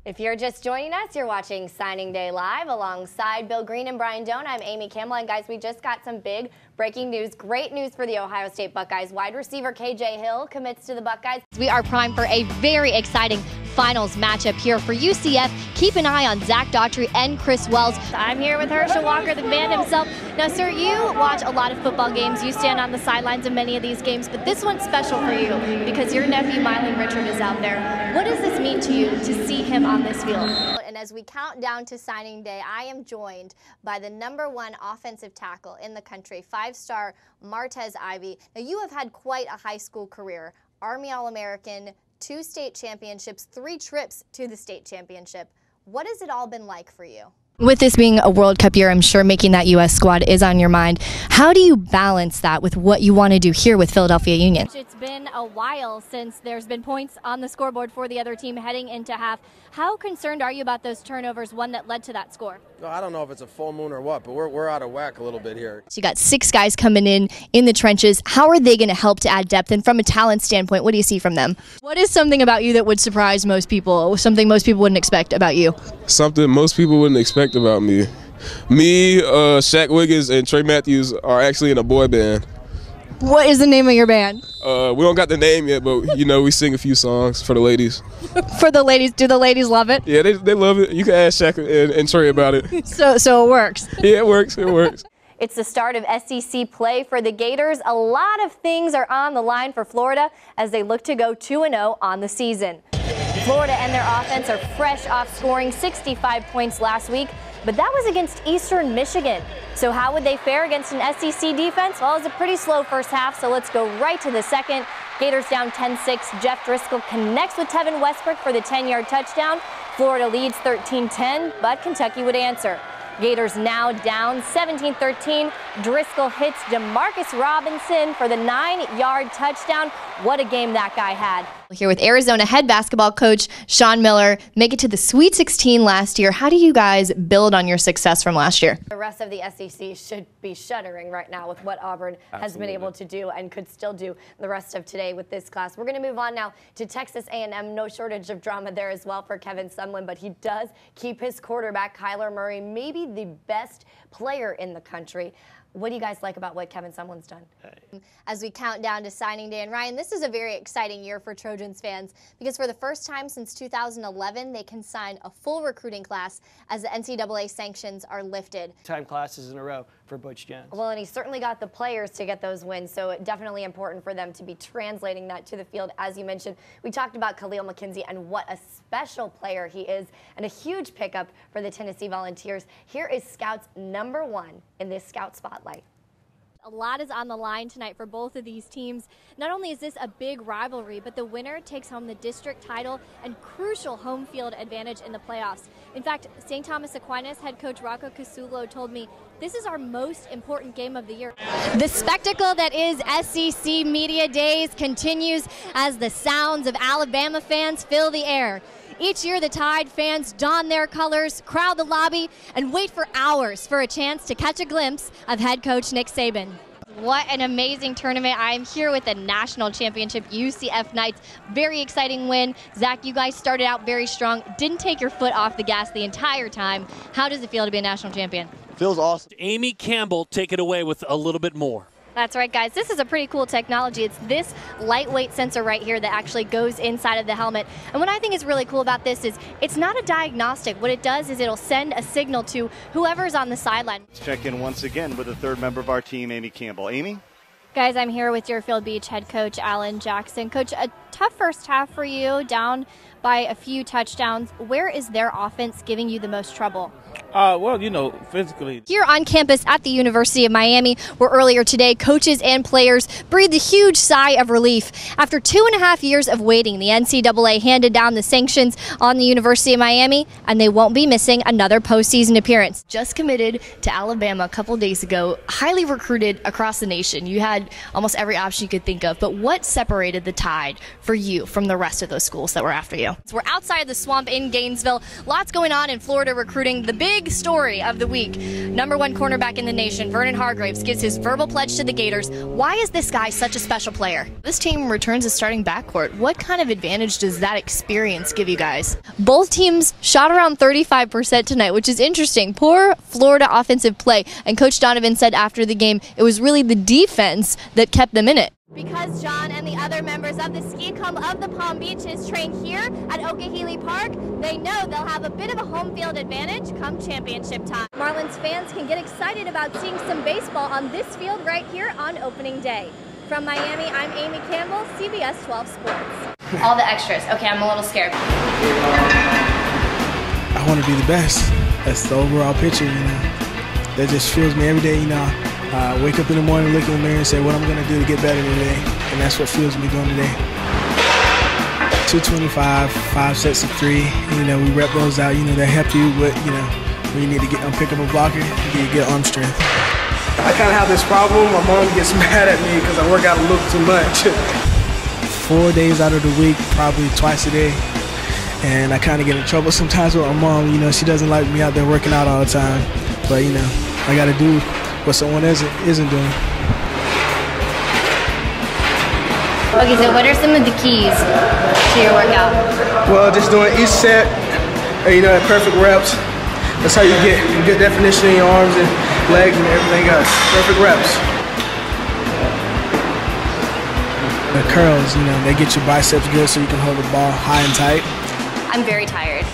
If you're just joining us, you're watching Signing Day Live alongside Bill Green and Brian Doan. I'm Amy Campbell, and guys, we just got some big breaking news. Great news for the Ohio State Buckeyes. Wide receiver KJ Hill commits to the Buckeyes. We are primed for a very exciting finals matchup here for UCF. Keep an eye on Zach Daughtry and Chris Wells. I'm here with Herschel Walker, the man himself. Now, sir, you watch a lot of football games. You stand on the sidelines of many of these games, but this one's special for you because your nephew, Mylan Richard, is out there. What does this mean to you to see him on this field? And as we count down to signing day, I am joined by the #1 offensive tackle in the country, 5-star Martez Ivey. Now, you have had quite a high school career. Army All-American, 2 state championships, 3 trips to the state championship. What has it all been like for you? With this being a World Cup year, I'm sure making that U.S. squad is on your mind. How do you balance that with what you want to do here with Philadelphia Union? It's been a while since there's been points on the scoreboard for the other team heading into half. How concerned are you about those turnovers, one that led to that score? No, I don't know if it's a full moon or what, but we're out of whack a little bit here. So you got 6 guys coming in the trenches. How are they going to help to add depth? And from a talent standpoint, what do you see from them? What is something about you that would surprise most people, something most people wouldn't expect about you? Something most people wouldn't expect about me. Shaq Wiggins, and Trey Matthews are actually in a boy band. What is the name of your band? We don't got the name yet, but you know, we sing a few songs for the ladies. For the ladies, do the ladies love it? Yeah, they love it. You can ask Shaq and Trey about it. So it works. Yeah, it works. It works. It's the start of SEC play for the Gators. A lot of things are on the line for Florida as they look to go 2-0 on the season. Florida and their offense are fresh off scoring 65 points last week, but that was against Eastern Michigan. So how would they fare against an SEC defense? Well, it was a pretty slow first half, so let's go right to the second. Gators down 10-6. Jeff Driscoll connects with Tevin Westbrook for the 10-yard touchdown. Florida leads 13-10, but Kentucky would answer. Gators now down 17-13. Driscoll hits DeMarcus Robinson for the 9-yard touchdown. What a game that guy had. Here with Arizona head basketball coach Sean Miller, make it to the Sweet 16 last year. How do you guys build on your success from last year? The rest of the SEC should be shuddering right now with what Auburn has been able to do and could still do the rest of today with this class. We're going to move on now to Texas A&M. No shortage of drama there as well for Kevin Sumlin, but he does keep his quarterback, Kyler Murray, maybe the best player in the country. What do you guys like about what Kevin Sumlin's done? As we count down to signing day, and Ryan, this is a very exciting year for Trojans fans because for the first time since 2011, they can sign a full recruiting class as the NCAA sanctions are lifted. Time classes in a row for Butch Jones. Well, and he certainly got the players to get those wins, so definitely important for them to be translating that to the field. As you mentioned, we talked about Khalil McKenzie and what a special player he is and a huge pickup for the Tennessee Volunteers. Here is Scouts #1 in this Scout Spotlight. A lot is on the line tonight for both of these teams. Not only is this a big rivalry, but the winner takes home the district title and crucial home field advantage in the playoffs. In fact, St. Thomas Aquinas head coach Rocco Casulo told me this is our most important game of the year. The spectacle that is SEC Media Days continues as the sounds of Alabama fans fill the air. Each year, the Tide fans don their colors, crowd the lobby, and wait for hours for a chance to catch a glimpse of head coach Nick Saban. What an amazing tournament. I'm here with the national championship UCF Knights. Very exciting win. Zach, you guys started out very strong. Didn't take your foot off the gas the entire time. How does it feel to be a national champion? Feels awesome. Amy Campbell, take it away with a little bit more. That's right, guys. This is a pretty cool technology. It's this lightweight sensor right here that actually goes inside of the helmet. And what I think is really cool about this is it's not a diagnostic. What it does is it'll send a signal to whoever's on the sideline. Let's check in once again with the third member of our team, Amy Campbell. Amy? Guys, I'm here with Deerfield Beach head coach Alan Jackson. Coach, a tough first half for you, down by a few touchdowns. Where is their offense giving you the most trouble? Well, you know, physically. Here on campus at the University of Miami, where earlier today, coaches and players breathed a huge sigh of relief. After 2.5 years of waiting, the NCAA handed down the sanctions on the University of Miami, and they won't be missing another postseason appearance. Just committed to Alabama a couple days ago, highly recruited across the nation. You had almost every option you could think of, but what separated the Tide for you from the rest of those schools that were after you? So we're outside of the swamp in Gainesville. Lots going on in Florida recruiting. The big big story of the week. #1 cornerback in the nation, Vernon Hargraves, gives his verbal pledge to the Gators. Why is this guy such a special player? This team returns a starting backcourt. What kind of advantage does that experience give you guys? Both teams shot around 35% tonight, which is interesting. Poor Florida offensive play, and Coach Donovan said after the game it was really the defense that kept them in it. Because John and the other members of the ski club of the Palm Beaches train here at Okehele Park, they know they'll have a bit of a home field advantage come championship time. Marlins fans can get excited about seeing some baseball on this field right here on opening day. From Miami, I'm Amy Campbell, CBS 12 Sports. All the extras. Okay, I'm a little scared. I want to be the best. That's the overall picture, you know. That just fuels me every day, you know. Wake up in the morning, look in the mirror and say what I'm going to do to get better today. And that's what fuels me doing today. 225, 5 sets of 3. You know, we rep those out. You know, they help you with, you know, when you need to pick up a blocker, you get arm strength. I kind of have this problem. My mom gets mad at me because I work out a little too much. 4 days out of the week, probably twice a day. And I kind of get in trouble sometimes with my mom. You know, she doesn't like me out there working out all the time. But, you know, I got to do what someone isn't doing. Okay, so what are some of the keys to your workout? Well, just doing each set, you know, at perfect reps. That's how you get good definition in your arms and legs and everything else. Perfect reps. The curls, you know, they get your biceps good so you can hold the ball high and tight. I'm very tired.